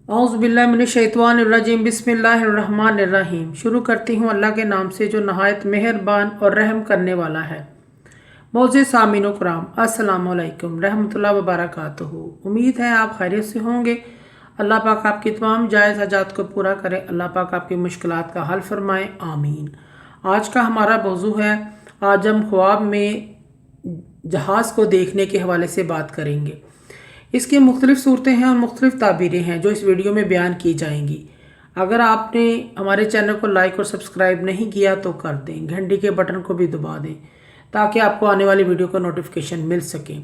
औज़ुबिल्लाहिमिनश्शैतानिर्रजीम बिस्मिल्लाहिर्रहमानिर्रहीम। शुरू करती हूँ अल्लाह के नाम से जो नहायत मेहरबान और रहम करने वाला है। मोअज़्ज़िज़ सामीन कराम, अस्सलामु अलैकुम रहमतुल्लाहि व बरकातुहू। उम्मीद है आप खैरियत से होंगे। अल्लाह पाक आपकी तमाम जायज़ हाजात को पूरा करे। अल्लाह पाक आपकी मुश्किलात का हल फरमाए, आमीन। आज का हमारा मौजू है, आज हम ख्वाब में जहाज़ को देखने के हवाले से बात करेंगे। इसकी मुख्तलिफ़ सूरतें हैं और मुख्तलिफ़ ताबीरें हैं जो इस वीडियो में बयान की जाएंगी। अगर आपने हमारे चैनल को लाइक और सब्सक्राइब नहीं किया तो कर दें, घंटी के बटन को भी दबा दें ताकि आपको आने वाली वीडियो का नोटिफिकेशन मिल सके।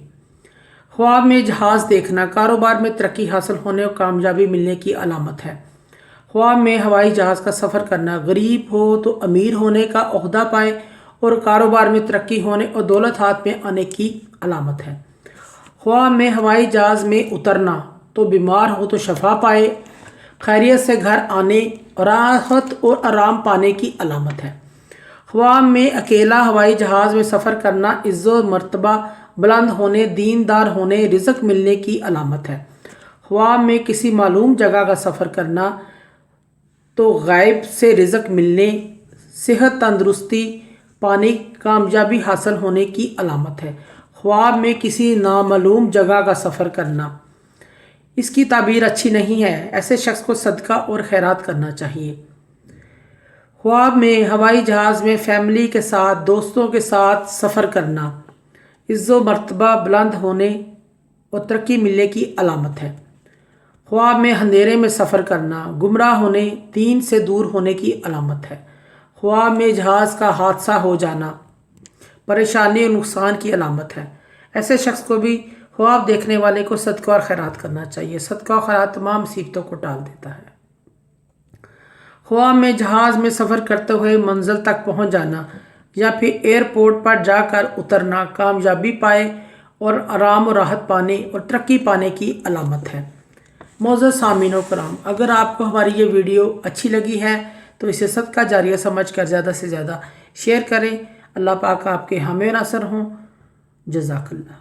ख्वाब में जहाज़ देखना कारोबार में तरक्की हासिल होने और कामयाबी मिलने की अलामत है। ख्वाब में हवाई जहाज़ का सफ़र करना गरीब हो तो अमीर होने का ओहदा पाए और कारोबार में तरक्की होने और दौलत हाथ में आने की अलामत है। ख्वाब में हवाई जहाज़ में उतरना तो बीमार हो तो शफा पाए, खैरियत से घर आने, राहत और आराम पाने की अलामत है। ख्वाब में अकेला हवाई जहाज़ में सफ़र करना इज़्ज़त मर्तबा बुलंद होने, दीनदार होने, रिज़्क़ मिलने की अलामत है। ख्वाब में किसी मालूम जगह का सफ़र करना तो गैब से रिज़्क़ मिलने, सेहत तंदुरुस्ती पाने, कामयाबी हासिल होने की अलामत है। ख्वाब में किसी नामालूम जगह का सफ़र करना, इसकी ताबीर अच्छी नहीं है। ऐसे शख्स को सदका और खैरात करना चाहिए। ख्वाब में हवाई जहाज़ में फैमिली के साथ, दोस्तों के साथ सफ़र करना इज़्ज़ो मर्तबा बुलंद होने और तरक्की मिलने की अलामत है। ख्वाब में अंधेरे में सफ़र करना गुमराह होने, दीन से दूर होने की अलामत है। ख्वाब में जहाज़ का हादसा हो जाना परेशानी और नुकसान की अलामत है। ऐसे शख्स को भी ख्वाब देखने वाले को सदका और खैरात करना चाहिए। सदका और खैरात तमाम मुसीबतों को टाल देता है। ख्वाब में जहाज़ में सफ़र करते हुए मंजिल तक पहुंच जाना या फिर एयरपोर्ट पर जाकर उतरना कामयाबी पाए और आराम और राहत पाने और तरक्की पाने की अलामत है। मोअज़्ज़िज़ सामीन कराम, अगर आपको हमारी ये वीडियो अच्छी लगी है तो इसे सदका जारिया समझ कर ज़्यादा से ज़्यादा शेयर करें। अल्लाह पाक आपके हामी नासर हों। जज़ाकल्लाह।